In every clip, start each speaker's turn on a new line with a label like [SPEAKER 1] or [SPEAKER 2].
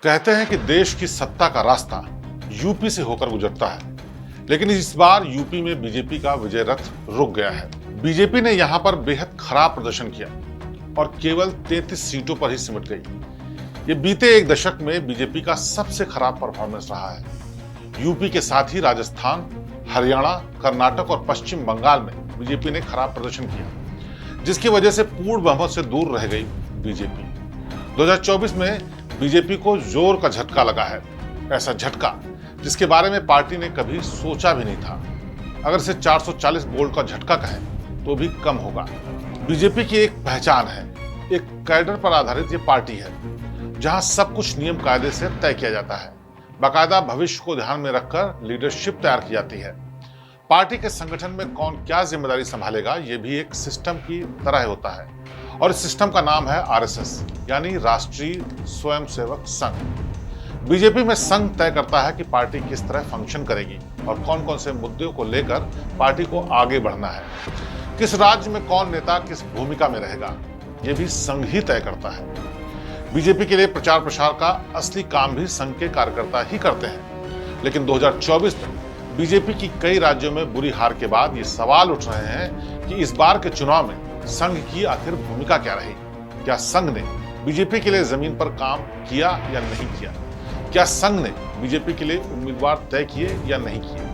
[SPEAKER 1] कहते हैं कि देश की सत्ता का रास्ता यूपी से होकर गुजरता है, लेकिन इस बार यूपी में बीजेपी का विजय रथ रुक गया है। बीजेपी ने यहां पर बेहद खराब प्रदर्शन किया और केवल 33 सीटों पर ही सिमट गई। ये बीते एक दशक में बीजेपी का सबसे खराब परफॉर्मेंस रहा है। यूपी के साथ ही राजस्थान, हरियाणा, कर्नाटक और पश्चिम बंगाल में बीजेपी ने खराब प्रदर्शन किया, जिसकी वजह से पूर्ण बहुमत से दूर रह गई बीजेपी। 2024 में बीजेपी को जोर का झटका लगा है, ऐसा झटका जिसके बारे में पार्टी ने कभी सोचा भी नहीं था। अगर इसे 440 वोल्ट का झटका कहें तो भी कम होगा। बीजेपी की एक पहचान है, एक कैडर पर आधारित ये पार्टी है, जहां सब कुछ नियम कायदे से तय किया जाता है। बाकायदा भविष्य को ध्यान में रखकर लीडरशिप तैयार की जाती है। पार्टी के संगठन में कौन क्या जिम्मेदारी संभालेगा, ये भी एक सिस्टम की तरह होता है, और इस सिस्टम का नाम है आरएसएस, यानी राष्ट्रीय स्वयंसेवक संघ। बीजेपी में संघ तय करता है कि पार्टी किस तरह फंक्शन करेगी और कौन कौन से मुद्दों को लेकर पार्टी को आगे बढ़ना है। किस राज्य में कौन नेता किस भूमिका में रहेगा, यह भी संघ ही तय करता है। बीजेपी के लिए प्रचार प्रसार का असली काम भी संघ के कार्यकर्ता ही करते हैं। लेकिन 2024 में बीजेपी की कई राज्यों में बुरी हार के बाद ये सवाल उठ रहे हैं कि इस बार के चुनाव में संघ की आखिर भूमिका क्या रही। क्या संघ ने बीजेपी के लिए जमीन पर काम किया या नहीं किया? क्या संघ ने बीजेपी के लिए उम्मीदवार तय किए या नहीं किए?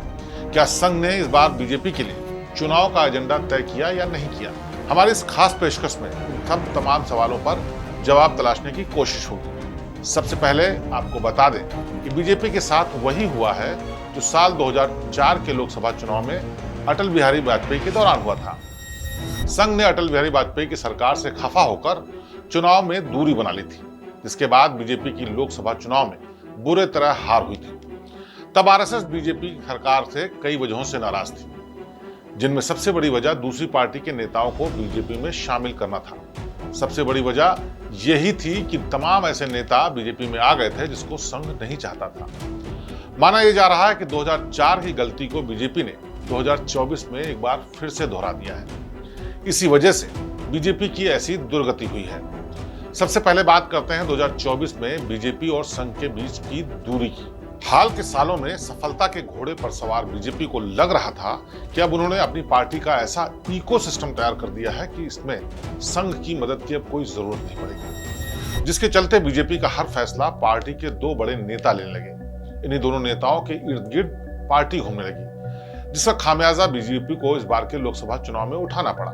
[SPEAKER 1] क्या संघ ने इस बार बीजेपी के लिए चुनाव का एजेंडा तय किया या नहीं किया? हमारी इस खास पेशकश में इन तमाम सवालों पर जवाब तलाशने की कोशिश होगी। सबसे पहले आपको बता दें कि बीजेपी के साथ वही हुआ है जो साल 2004 के लोकसभा चुनाव में अटल बिहारी वाजपेयी के दौरान हुआ था। संघ ने अटल बिहारी वाजपेयी की सरकार से खफा होकर चुनाव में दूरी बना ली थी, जिसके बाद बीजेपी की लोकसभा चुनाव में बुरे तरह हार हुई थी। तब आरएसएस बीजेपी सरकार से कई वजहों से नाराज थी, जिनमें सबसे बड़ी वजह दूसरी पार्टी के नेताओं को बीजेपी में शामिल करना था। सबसे बड़ी वजह यही थी कि तमाम ऐसे नेता बीजेपी में आ गए थे जिसको संघ नहीं चाहता था। माना यह जा रहा है कि 2004 की गलती को बीजेपी ने 2024 में एक बार फिर से दोहरा दिया है। इसी वजह से बीजेपी की ऐसी दुर्गति हुई है। सबसे पहले बात करते हैं 2024 में बीजेपी और संघ के बीच की दूरी की। हाल के सालों में सफलता के घोड़े पर सवार बीजेपी को लग रहा था कि अब उन्होंने अपनी पार्टी का ऐसा इकोसिस्टम तैयार कर दिया है कि इसमें संघ की मदद की अब कोई जरूरत नहीं पड़ेगी, जिसके चलते बीजेपी का हर फैसला पार्टी के दो बड़े नेता लेने लगे। इन्हीं दोनों नेताओं के इर्द गिर्द पार्टी घूमने लगी, जिसका खामियाजा बीजेपी को इस बार के लोकसभा चुनाव में उठाना पड़ा।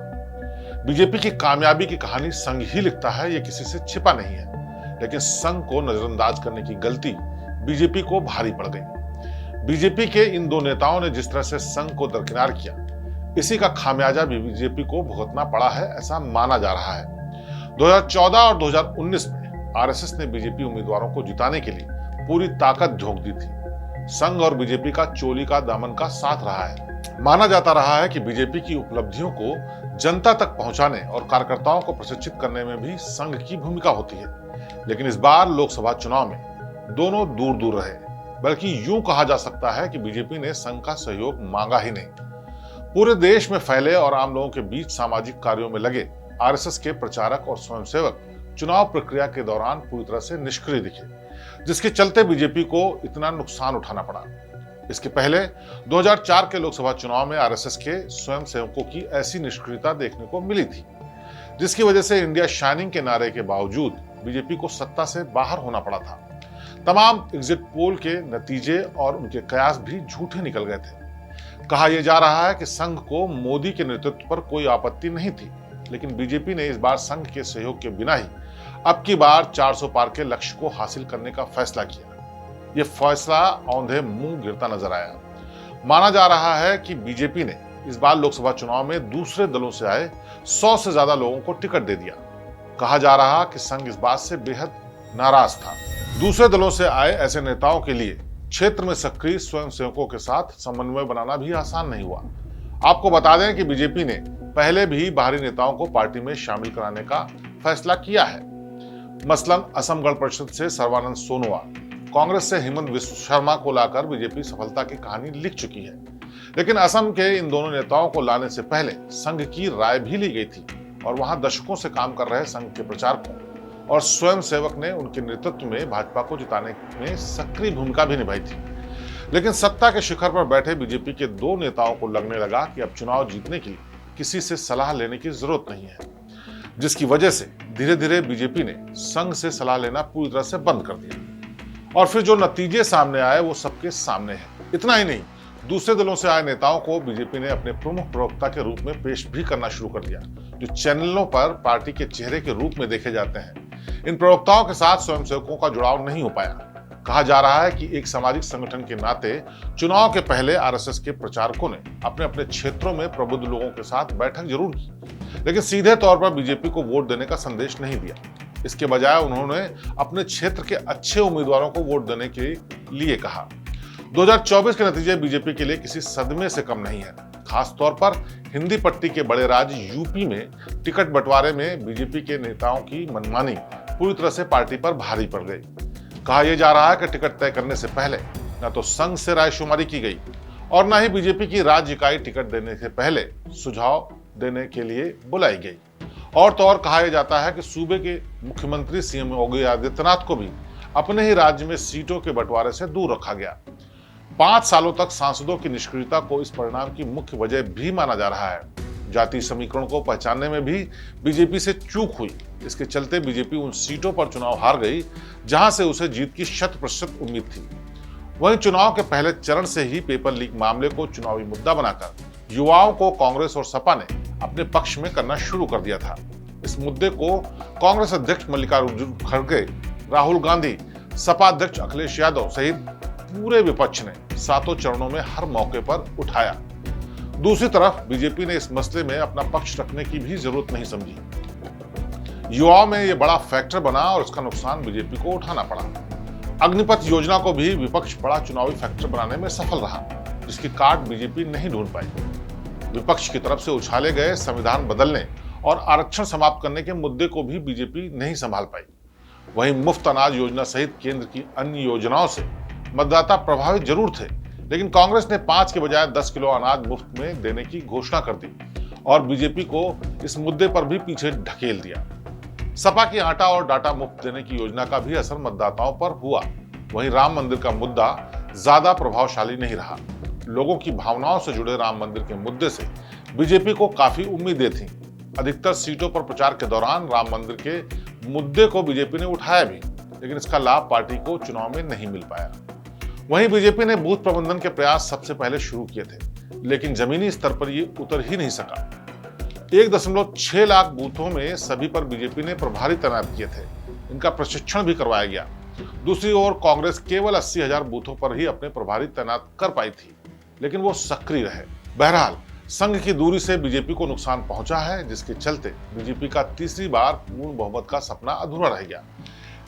[SPEAKER 1] बीजेपी की कामयाबी की कहानी संघ ही लिखता है, ये किसी से छिपा नहीं है। लेकिन संघ को नजरअंदाज करने की गलती बीजेपी को भारी पड़ गई। बीजेपी के इन दो नेताओं ने जिस तरह से संघ को दरकिनार किया, इसी का खामियाजा भी बीजेपी को भुगतना पड़ा है, ऐसा माना जा रहा है। 2014 और 2019 में आरएसएस ने बीजेपी उम्मीदवारों को जिताने के लिए पूरी ताकत झोंक दी थी। संघ और बीजेपी का चोली का दामन का साथ रहा है। माना जाता रहा है कि बीजेपी की उपलब्धियों को जनता तक पहुंचाने और कार्यकर्ताओं को प्रशिक्षित करने में भी संघ की भूमिका होती है। लेकिन इस बार लोकसभा चुनाव में दोनों दूर दूर रहे, बल्कि यूं कहा जा सकता है कि बीजेपी ने संघ का सहयोग मांगा ही नहीं। पूरे देश में फैले और आम लोगों के बीच सामाजिक कार्यों में लगे आरएसएस के प्रचारक और स्वयंसेवक चुनाव प्रक्रिया के दौरान पूरी तरह से निष्क्रिय दिखे, जिसके चलते बीजेपी को इतना नुकसान उठाना पड़ा। इसके पहले 2004 के लोकसभा चुनाव में आरएसएस के स्वयंसेवकों की ऐसी निष्क्रियता देखने को मिली थी, जिसकी वजह से इंडिया शाइनिंग के नारे के बावजूद बीजेपी को सत्ता से बाहर होना पड़ा था। तमाम एग्जिट पोल के नतीजे और उनके कयास भी झूठे निकल गए थे। कहा यह जा रहा है कि संघ को मोदी के नेतृत्व पर कोई आपत्ति नहीं थी, लेकिन बीजेपी ने इस बार संघ के सहयोग के बिना ही अब की बार 400 पार के लक्ष्य को हासिल करने का फैसला किया। यह फैसला औंधे मुंह गिरता नजर आया। माना जा रहा है कि बीजेपी ने इस बार लोकसभा चुनाव में दूसरे दलों से आए 100 से ज्यादा लोगों को टिकट दे दिया। कहा जा रहा कि संघ इस बात से बेहद नाराज था। दूसरे दलों से आए ऐसे नेताओं के लिए क्षेत्र में सक्रिय स्वयंसेवकों के साथ समन्वय बनाना भी आसान नहीं हुआ। आपको बता दें कि बीजेपी ने पहले भी बाहरी नेताओं को पार्टी में शामिल कराने का फैसला किया है। मसलन असम गण परिषद से सर्बानंद सोनोवाल, कांग्रेस से हेमंत विश्व शर्मा को लाकर बीजेपी सफलता की कहानी लिख चुकी है। लेकिन असम के इन दोनों नेताओं को लाने से पहले संघ की राय भी ली गई थी और वहां दशकों से काम कर रहे संघ के प्रचारकों और स्वयंसेवक ने उनके नेतृत्व में भाजपा को जिताने में सक्रिय भूमिका भी निभाई थी। लेकिन सत्ता के शिखर पर बैठे बीजेपी के दो नेताओं को लगने लगा कि अब चुनाव जीतने के लिए किसी से सलाह लेने की जरूरत नहीं है, जिसकी वजह से धीरे धीरे बीजेपी ने संघ से सलाह लेना पूरी तरह से बंद कर दिया। और फिर जो नतीजे सामने आए वो सबके सामने हैं। इतना ही नहीं, दूसरे दलों से आए नेताओं को बीजेपी ने अपने प्रमुख प्रवक्ता के रूप में पेश भी करना शुरू कर दिया, जो चैनलों पर पार्टी के चेहरे के रूप में देखे जाते हैं। इन प्रवक्ताओं के साथ स्वयंसेवकों का जुड़ाव नहीं हो पाया। कहा जा रहा है कि एक सामाजिक संगठन के नाते चुनाव के पहले आरएसएस के प्रचारकों ने अपने अपने क्षेत्रों में प्रबुद्ध लोगों के साथ बैठक जरूर की, लेकिन सीधे तौर पर बीजेपी को वोट देने का संदेश नहीं दिया। इसके बजाय उन्होंने अपने क्षेत्र के अच्छे उम्मीदवारों को वोट देने के लिए कहा। 2024 के नतीजे बीजेपी के लिए किसी सदमे से कम नहीं है। खास तौर पर हिंदी पट्टी के बड़े राज्य यूपी में टिकट बंटवारे में बीजेपी के नेताओं की मनमानी पूरी तरह से पार्टी पर भारी पड़ गई। कहा यह जा रहा है कि टिकट तय करने से पहले न तो संघ से रायशुमारी की गई और न ही बीजेपी की राज्य इकाई टिकट देने से पहले सुझाव देने के लिए बुलाई गई। और तो और कहा यह जाता है कि सूबे के मुख्यमंत्री सीएम योगी आदित्यनाथ को भी अपने ही राज्य में सीटों के बंटवारे से दूर रखा गया। 5 सालों तक सांसदों की निष्क्रियता को इस परिणाम की मुख्य वजह भी माना जा रहा है। जातीय समीकरण को पहचानने में भी बीजेपी से चूक हुई। इसके चलते बीजेपी उन सीटों पर चुनाव हार गई जहां से उसे जीत की 100% उम्मीद थी। वहीं चुनाव के पहले चरण से ही पेपर लीक मामले को चुनावी मुद्दा बनाकर युवाओं को कांग्रेस और सपा ने अपने पक्ष में करना शुरू कर दिया था। इस मुद्दे को कांग्रेस अध्यक्ष मल्लिकार्जुन खड़गे, राहुल गांधी, सपा अध्यक्ष अखिलेश यादव सहित पूरे विपक्ष ने सातों चरणों में हर मौके पर उठाया। दूसरी तरफ बीजेपी ने इस मसले में अपना पक्ष रखने की भी जरूरत नहीं समझी। युवाओं में यह बड़ा फैक्टर बना और इसका नुकसान बीजेपी को उठाना पड़ा। अग्निपथ योजना को भी विपक्ष बड़ा चुनावी फैक्टर बनाने में सफल रहा, जिसकी काट बीजेपी नहीं ढूंढ पाई। विपक्ष की तरफ से उछाले गए संविधान बदलने और आरक्षण समाप्त करने के मुद्दे को भी बीजेपी नहीं संभाल पाई। वहीं मुफ्त अनाज योजना सहित केंद्र की अन्य योजनाओं से मतदाता प्रभावित जरूर थे, लेकिन कांग्रेस ने 5 के बजाय 10 किलो अनाज मुफ्त में देने की घोषणा कर दी और बीजेपी को इस मुद्दे पर भी पीछे ढकेल दिया। सपा की आटा और डाटा मुफ्त देने की योजना का भी असर मतदाताओं पर हुआ। वहीं राम मंदिर का मुद्दा ज्यादा प्रभावशाली नहीं रहा। लोगों की भावनाओं से जुड़े राम मंदिर के मुद्दे से बीजेपी को काफी उम्मीदें थीं। अधिकतर सीटों पर प्रचार के दौरान राम मंदिर के मुद्दे को बीजेपी ने उठाया भी, लेकिन इसका लाभ पार्टी को चुनाव में नहीं मिल पाया। वहीं बीजेपी ने बूथ प्रबंधन के प्रयास सबसे पहले शुरू किए थे, लेकिन जमीनी स्तर पर ये उतर ही नहीं सका। 1.6 लाख बूथों में सभी पर बीजेपी ने प्रभारी तैनात किए थे। इनका प्रशिक्षण भी करवाया गया। दूसरी ओर कांग्रेस केवल 80,000 बूथों पर ही अपने प्रभारी तैनात कर पाई थी, लेकिन वो सक्रिय रहे। बहरहाल संघ की दूरी से बीजेपी को नुकसान पहुंचा है, जिसके चलते बीजेपी का तीसरी बार पूर्ण बहुमत का सपना अधूरा रह गया।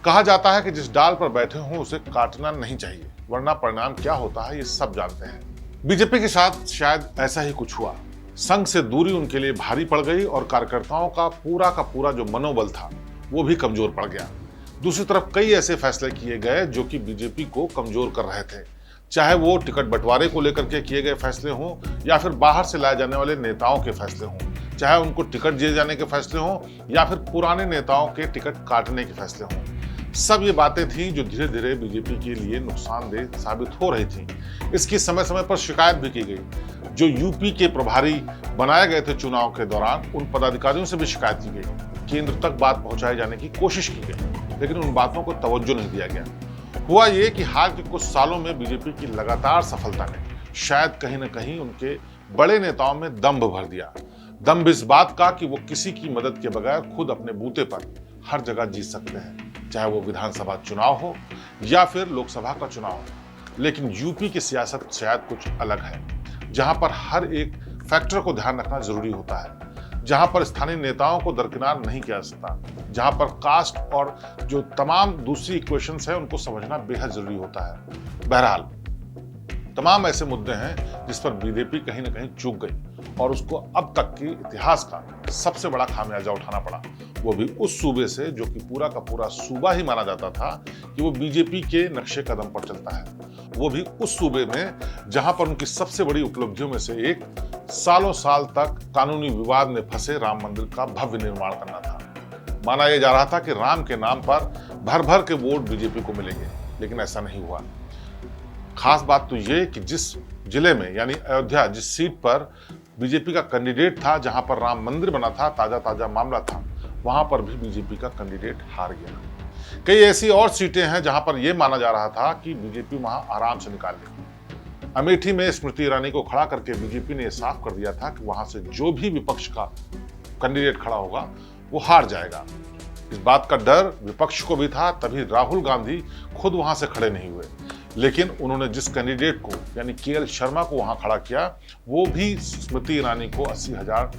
[SPEAKER 1] कहा जाता है कि जिस डाल पर बैठे हों उसे काटना नहीं चाहिए, वरना परिणाम क्या होता है ये सब जानते हैं। बीजेपी के साथ शायद ऐसा ही कुछ हुआ। संघ से दूरी उनके लिए भारी पड़ गई और कार्यकर्ताओं का पूरा जो मनोबल था वो भी कमजोर पड़ गया। दूसरी तरफ कई ऐसे फैसले किए गए जो कि बीजेपी को कमजोर कर रहे थे, चाहे वो टिकट बंटवारे को लेकर के किए गए फैसले हों या फिर बाहर से लाए जाने वाले नेताओं के फैसले हों, चाहे उनको टिकट दिए जाने के फैसले हों या फिर पुराने नेताओं के टिकट काटने के फैसले हों। सब ये बातें थी जो धीरे धीरे बीजेपी के लिए नुकसानदेह साबित हो रही थी। इसकी समय समय पर शिकायत भी की गई। जो यूपी के प्रभारी बनाए गए थे चुनाव के दौरान, उन पदाधिकारियों से भी शिकायत की गई। केंद्र तक बात पहुंचाए जाने की कोशिश की गई, लेकिन उन बातों को तवज्जो नहीं दिया गया। हुआ ये कि हाल के कुछ सालों में बीजेपी की लगातार सफलता ने शायद कहीं न कहीं उनके बड़े नेताओं में दंभ भर दिया। दंभ इस बात का कि वो किसी की मदद के बगैर खुद अपने बूते पर हर जगह जीत सकते हैं, चाहे वो विधानसभा चुनाव हो या फिर लोकसभा का चुनाव हो। लेकिन यूपी की सियासत शायद कुछ अलग है, जहां पर हर एक फैक्टर को ध्यान रखना जरूरी होता है, जहां पर स्थानीय नेताओं को दरकिनार नहीं किया जा सकता, जहां पर कास्ट और जो तमाम दूसरी इक्वेशंस है उनको समझना बेहद जरूरी होता है। बहरहाल तमाम ऐसे मुद्दे हैं जिस पर बीजेपी कहीं न कहीं चूक गई और उसको अब तक के इतिहास का सबसे बड़ा खामियाजा उठाना पड़ा, वो भी उस सूबे से जो कि पूरा का पूरा सूबा ही माना जाता था कि वो बीजेपी के नक्शे कदम पर चलता है। वो भी उस सूबे में जहां पर उनकी सबसे बड़ी उपलब्धियों में से एक सालों साल तक कानूनी विवाद में फंसे राम मंदिर का भव्य निर्माण करना था। माना यह जा रहा था कि राम के नाम पर भर भर के वोट बीजेपी को मिलेंगे, लेकिन ऐसा नहीं हुआ। खास बात तो ये कि जिस जिले में यानी अयोध्या, जिस सीट पर बीजेपी का कैंडिडेट था, जहां पर राम मंदिर बना था, ताजा मामला था, वहां पर भी बीजेपी का कैंडिडेट हार गया। कई ऐसी और सीटें हैं जहां पर यह माना जा रहा था कि बीजेपी वहां आराम से निकाल लेगी। अमेठी में स्मृति ईरानी को खड़ा करके बीजेपी ने यह साफ कर दिया था कि वहां से जो भी विपक्ष का कैंडिडेट खड़ा होगा वो हार जाएगा। इस बात का डर विपक्ष को भी था, तभी राहुल गांधी खुद वहां से खड़े नहीं हुए। लेकिन उन्होंने जिस कैंडिडेट को यानी केएल शर्मा को वहां खड़ा किया, वो भी स्मृति ईरानी को 80,000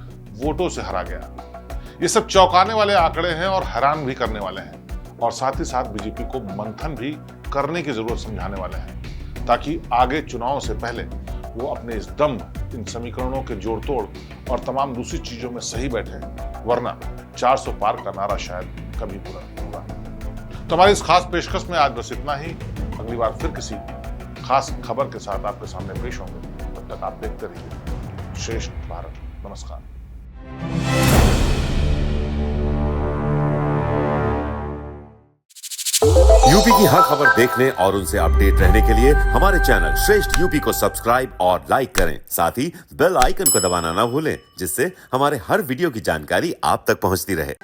[SPEAKER 1] वोटों से हरा गया। ये सब चौंकाने वाले आंकड़े हैं और हैरान भी करने वाले हैं, और साथ ही साथ बीजेपी को मंथन भी करने की जरूरत समझाने वाले हैं, ताकि आगे चुनाव से पहले वो अपने इस दम, इन समीकरणों के जोड़ तोड़ और तमाम दूसरी चीजों में सही बैठे, वरना 400 पार का नारा शायद कभी पूरा नहीं होगा। तो हमारी इस खास पेशकश में आज बस इतना ही। अगली बार फिर किसी खास खबर के साथ आपके सामने पेश होंगे। तब तक आप देखते रहिए श्रेष्ठ भारत। नमस्कार।
[SPEAKER 2] यूपी की हर खबर देखने और उनसे अपडेट रहने के लिए हमारे चैनल श्रेष्ठ यूपी को सब्सक्राइब और लाइक करें। साथ ही बेल आइकन को दबाना ना भूलें, जिससे हमारे हर वीडियो की जानकारी आप तक पहुंचती रहे।